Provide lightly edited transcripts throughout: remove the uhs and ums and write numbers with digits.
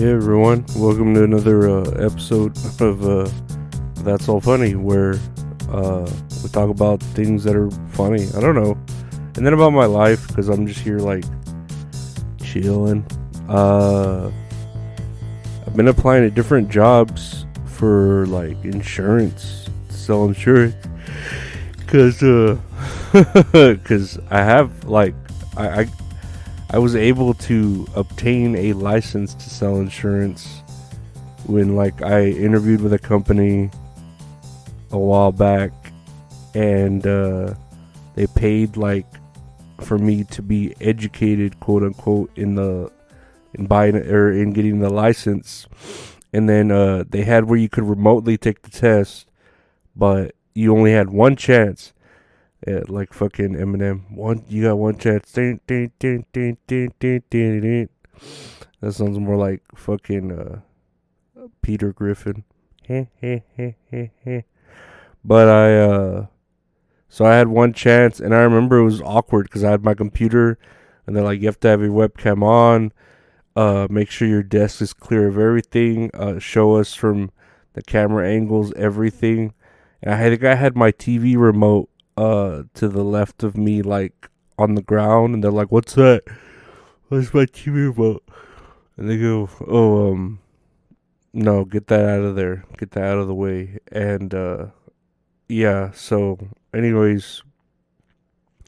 Hey everyone, welcome to another episode of That's All Funny, where we talk about things that are funny. I don't know, and then about my life because I'm just here like chilling. I've been applying to different jobs for like insurance, to sell insurance, because I have like I was able to obtain a license to sell insurance when like I interviewed with a company a while back, and they paid like for me to be educated, quote unquote, in buying or in getting the license. And then they had where you could remotely take the test, but you only had one chance. Yeah, like fucking Eminem. You got one chance. That sounds more like fucking Peter Griffin. But so I had one chance, and I remember it was awkward because I had my computer, and they're like, you have to have your webcam on. Make sure your desk is clear of everything. Show us from the camera angles everything. And I think I had my TV remote to the left of me, like on the ground, and they're like, what's that? What's my TV remote? And they go, oh, no, get that out of there, get that out of the way. And yeah, so anyways,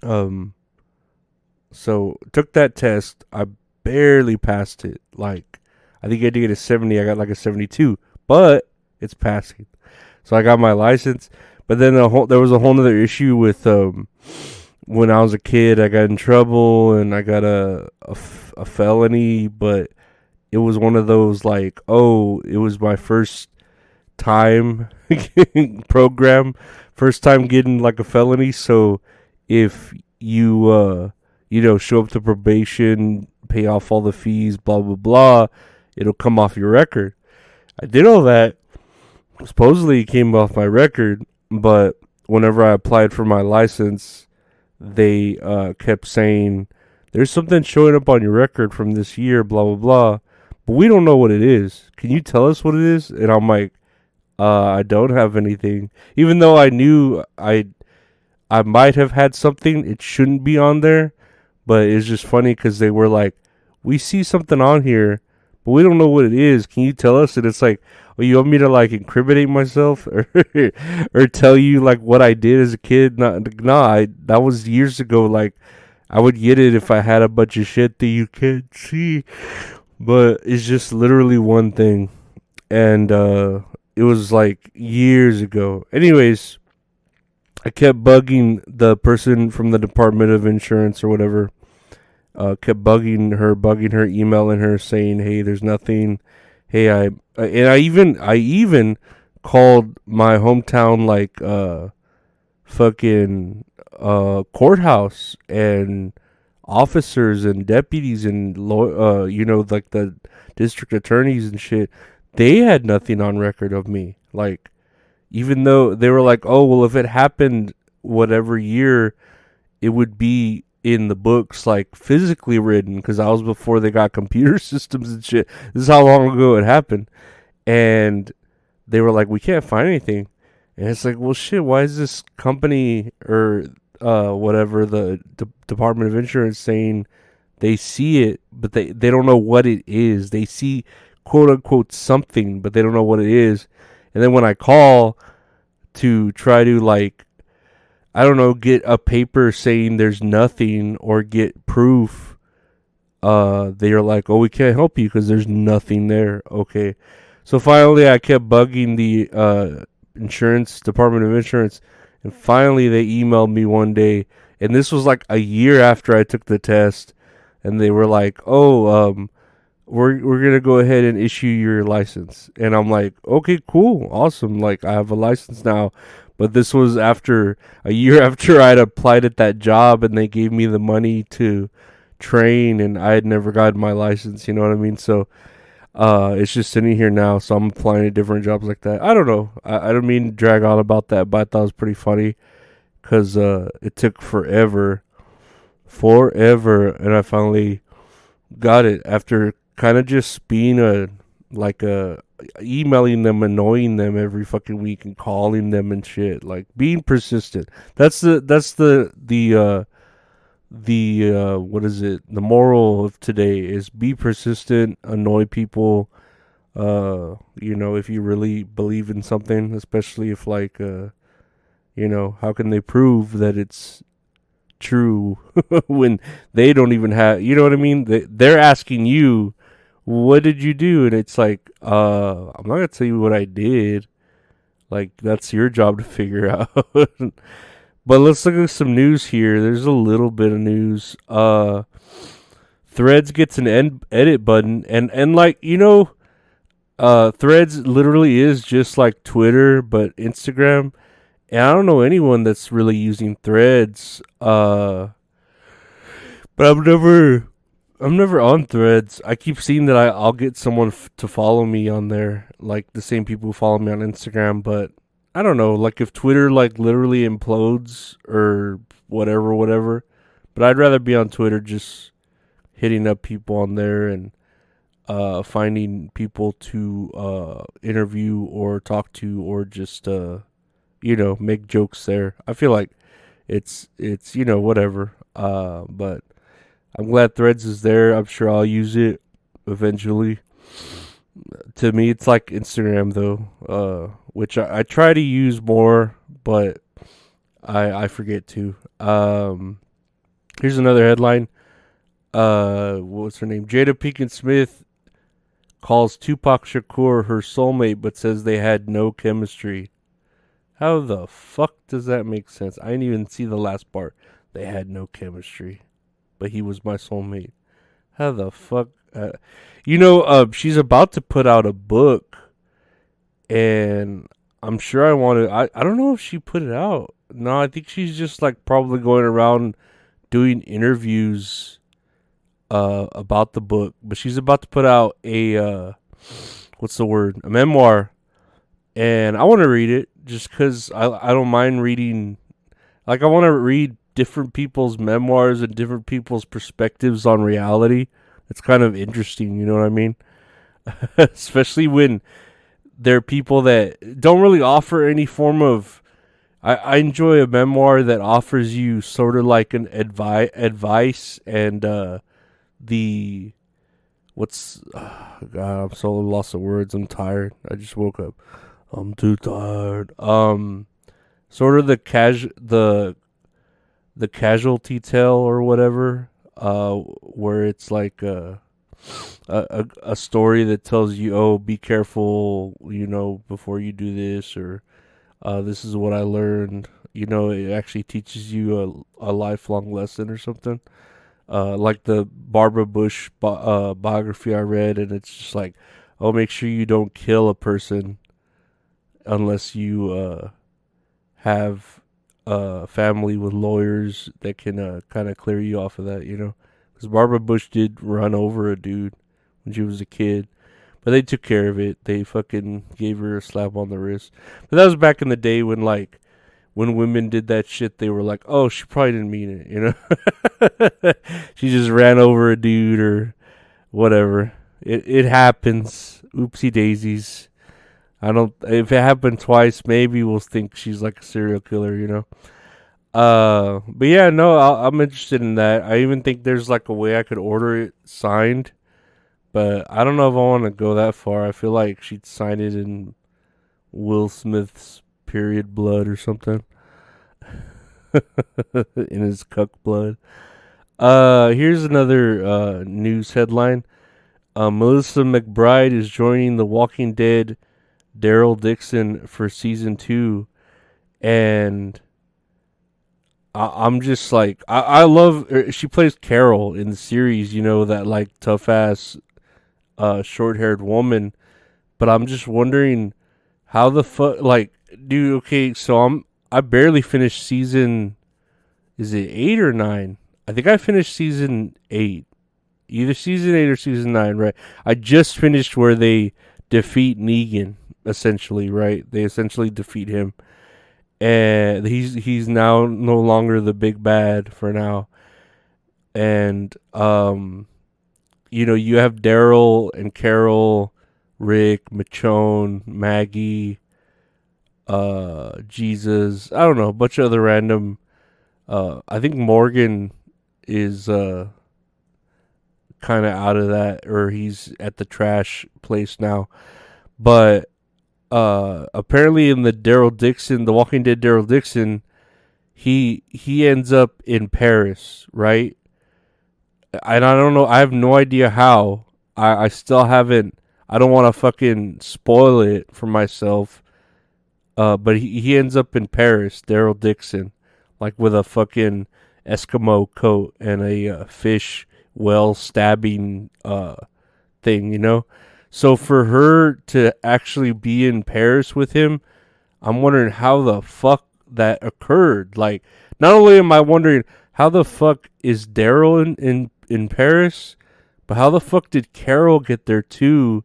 so took that test. I barely passed it. Like, I think I did get a 70. I got like a 72, but it's passing. So I got my license. But then there was a whole other issue with when I was a kid, I got in trouble and I got a felony, but it was one of those like, oh, it was my first time program, first time getting like a felony. So if you show up to probation, pay off all the fees, blah blah blah, it'll come off your record. I did all that. Supposedly it came off my record. But whenever I applied for my license, they kept saying, there's something showing up on your record from this year, blah, blah, blah. But we don't know what it is. Can you tell us what it is? And I'm like, I don't have anything. Even though I knew I might have had something, it shouldn't be on there. But it's just funny because they were like, we see something on here, but we don't know what it is. Can you tell us? And it's like, oh, you want me to like incriminate myself or tell you like what I did as a kid? That was years ago. Like, I would get it if I had a bunch of shit that you can't see, but it's just literally one thing, and it was like years ago. Anyways, I kept bugging the person from the Department of Insurance or whatever. Kept bugging her, emailing her, saying, "Hey, there's nothing. Hey, I even called my hometown like fucking courthouse and officers and deputies and like the district attorneys and shit. They had nothing on record of me. Like, even though they were like, oh well, if it happened whatever year, it would be in the books, like physically written, because I was before they got computer systems and shit. This is how long ago it happened. And they were like, we can't find anything. And it's like, well shit, why is this company or whatever, the Department of Insurance, saying they see it, but they don't know what it is. They see quote unquote something, but they don't know what it is. And then when I call to try to like, I don't know, get a paper saying there's nothing or get proof, they are like, oh, we can't help you because there's nothing there. Okay. So finally I kept bugging the Department of Insurance, and finally they emailed me one day, and this was like a year after I took the test, and they were like, oh, we're going to go ahead and issue your license. And I'm like, okay, cool, awesome. Like, I have a license now. But this was after a year after I'd applied at that job, and they gave me the money to train, and I had never gotten my license. You know what I mean? So it's just sitting here now. So I'm applying to different jobs like that. I don't know. I don't mean to drag on about that, but I thought it was pretty funny because it took forever, and I finally got it after kind of just being like emailing them, annoying them every fucking week and calling them and shit, like being persistent. That's the what is it, the moral of today is be persistent, annoy people, if you really believe in something, especially if like how can they prove that it's true when they don't even have, you know what I mean? They're asking you, what did you do? And it's like, I'm not gonna tell you what I did. Like, that's your job to figure out. But let's look at some news here. There's a little bit of news. Threads gets an edit button, and like, Threads literally is just like Twitter but Instagram. And I don't know anyone that's really using Threads. But I'm never on Threads. I keep seeing that I'll get someone to follow me on there, like the same people who follow me on Instagram. But I don't know, like if Twitter like literally implodes or whatever. But I'd rather be on Twitter, just hitting up people on there and finding people to interview or talk to, or just make jokes there. I feel like it's whatever. But I'm glad Threads is there. I'm sure I'll use it eventually. To me, it's like Instagram though, which I try to use more, but I forget to. Here's another headline. What's her name? Jada Pinkett Smith calls Tupac Shakur her soulmate, but says they had no chemistry. How the fuck does that make sense? I didn't even see the last part. They had no chemistry, but he was my soulmate. How the fuck? She's about to put out a book, and I'm sure I don't know if she put it out. No, I think she's just like probably going around doing interviews about the book. But she's about to put out a what's the word? A memoir, and I want to read it just because I don't mind reading. Like, I want to read different people's memoirs and different people's perspectives on reality. It's kind of interesting, you know what I mean? Especially when there are people that don't really offer any form of. I enjoy a memoir that offers you sort of like an advice and the what's God, I'm so lost of words. I'm tired. I just woke up. I'm too tired. Sort of the casualty tale or whatever, where it's like a story that tells you, oh, be careful, before you do this, or this is what I learned. It actually teaches you a lifelong lesson or something. Like the Barbara Bush biography I read, and it's just like, oh, make sure you don't kill a person unless you have a family with lawyers that can kind of clear you off of that, Because Barbara Bush did run over a dude when she was a kid. But they took care of it. They fucking gave her a slap on the wrist. But that was back in the day when women did that shit, they were like, oh, she probably didn't mean it, She just ran over a dude or whatever. It happens. Oopsie daisies. If it happened twice, maybe we'll think she's like a serial killer, But yeah, no, I'm interested in that. I even think there's like a way I could order it signed. But I don't know if I want to go that far. I feel like she'd sign it in Will Smith's period blood or something. In his cuck blood. Here's another news headline. Melissa McBride is joining The Walking Dead Daryl Dixon for season 2. And I'm just like, I love her. She plays Carol in the series, that like tough ass short-haired woman, but I'm just wondering how the fuck, like, dude, okay, so I barely finished season, is it 8 or 9? I think I finished season 8, either season 8 or season 9, right? I just finished where they defeat Negan, essentially, right? They essentially defeat him, and he's now no longer the big bad for now, and you have Daryl and Carol Rick, Michonne, Maggie, Jesus. I don't know, a bunch of other random. I think Morgan is kind of out of that, or he's at the trash place now. But apparently in the The Walking Dead Daryl Dixon, he ends up in Paris, right? And I don't know. I have no idea how. I still haven't. I don't want to fucking spoil it for myself. But he ends up in Paris, Daryl Dixon, like with a fucking Eskimo coat and a fish well stabbing thing, you know? So for her to actually be in Paris with him, I'm wondering how the fuck that occurred. Like, not only am I wondering how the fuck is Daryl in Paris, but how the fuck did Carol get there too?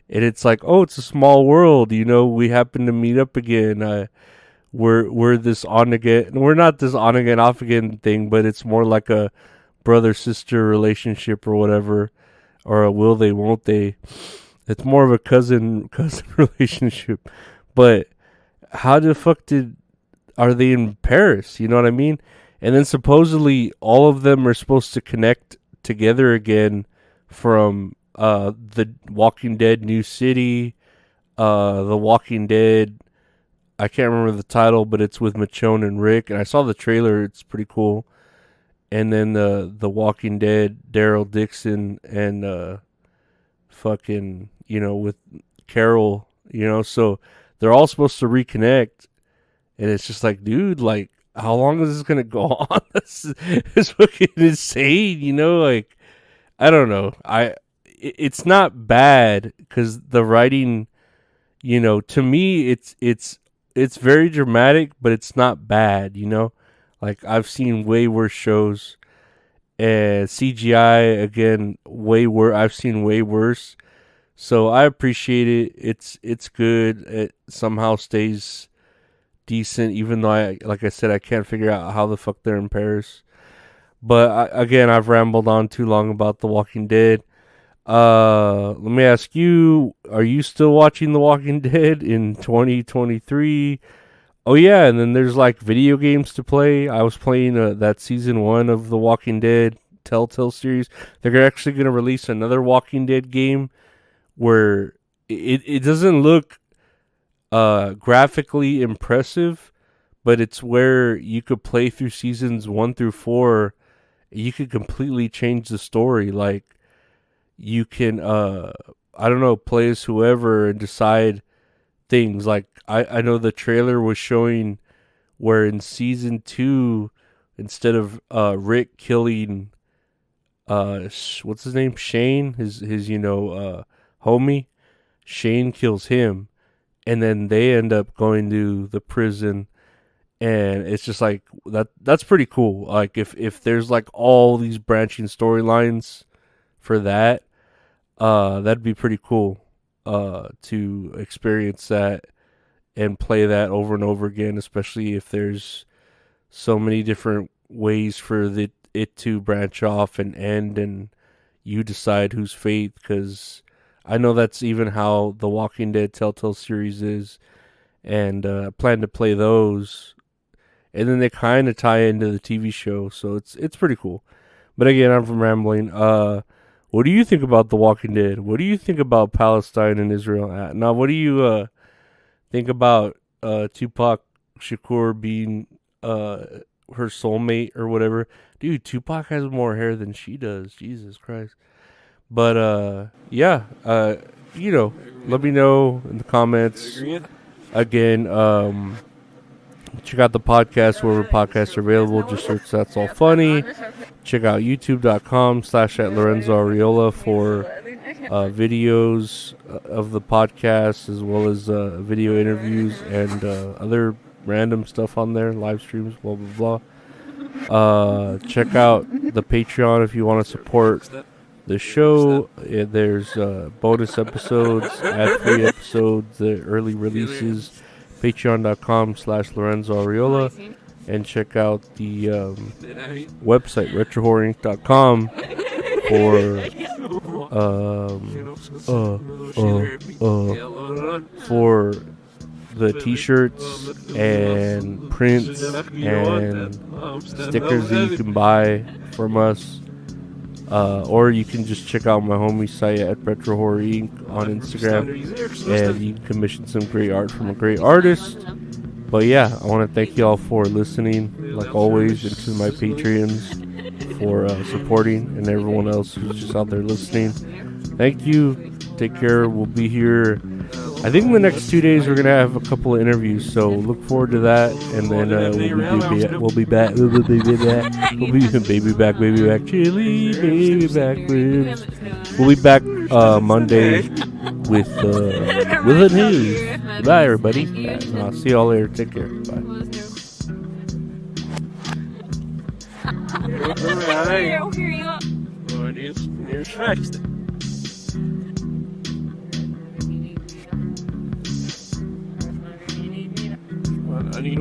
And it's like, oh, it's a small world, you know. We happen to meet up again. We're this on again. We're not this on again, off again thing, but it's more like a brother sister relationship or whatever, or a will they, won't they. It's more of a cousin relationship. But how the fuck are they in Paris? You know what I mean? And then supposedly all of them are supposed to connect together again from the Walking Dead New City, The Walking Dead. I can't remember the title, but it's with Michonne and Rick. And I saw the trailer; it's pretty cool. And then the Walking Dead Daryl Dixon and fucking, you know, with Carol, you know. So they're all supposed to reconnect, and it's just like, dude, like, how long is this gonna go on? It's fucking insane, you know. Like, I don't know. It's not bad because the writing, you know, to me, it's very dramatic, but it's not bad, you know. Like, I've seen way worse shows, and CGI again way worse. I've seen way worse, so I appreciate it. It's good. It somehow stays decent, even though like I said, I can't figure out how the fuck they're in Paris. But again, I've rambled on too long about The Walking Dead. Let me ask you: are you still watching The Walking Dead in 2023? Oh yeah, and then there's like video games to play. I was playing that season 1 of The Walking Dead Telltale series. They're actually going to release another Walking Dead game where it doesn't look graphically impressive, but it's where you could play through seasons 1 through 4. You could completely change the story. Like, you can I don't know, play as whoever and decide things. Like, I know the trailer was showing where in season 2, instead of Rick killing what's his name, Shane, his homie, Shane kills him, and then they end up going to the prison. And it's just like that's pretty cool. Like, if there's like all these branching storylines for that, that'd be pretty cool to experience that and play that over and over again, especially if there's so many different ways for it to branch off and end, and you decide whose fate. Because I know that's even how the Walking Dead Telltale series is, and I plan to play those, and then they kind of tie into the TV show, so it's pretty cool. But again, I'm from rambling. What do you think about The Walking Dead? What do you think about Palestine and Israel? Now, what do you think about Tupac Shakur being her soulmate or whatever? Dude, Tupac has more hair than she does. Jesus Christ. But yeah, you know, let me know in the comments. Again, check out the podcast wherever podcasts are available. Just search That's All Funny. Check out youtube.com/@LorenzoAriola for videos of the podcast, as well as video interviews and other random stuff on there, live streams, blah, blah, blah. Check out the Patreon if you want to support the show. There's bonus episodes, ad-free episodes, the early releases. Patreon.com/LorenzoAriola, and check out the website retrohorrorinc.com for for the t-shirts and prints and stickers that you can buy from us. Or you can just check out my homie site at Retro Horror Inc. on Instagram, and you can commission some great art from a great artist. But yeah, I want to thank y'all for listening, like always, and to my Patreons for supporting, and everyone else who's just out there listening. Thank you. Take care. We'll be here. I think in the next 2 days we're gonna have a couple of interviews, so look forward to that. And then we'll be back. We'll be baby back, chili, baby back ribs. We'll be back Monday with the news. Bye, everybody. And I'll see y'all later. Take care. Bye. I need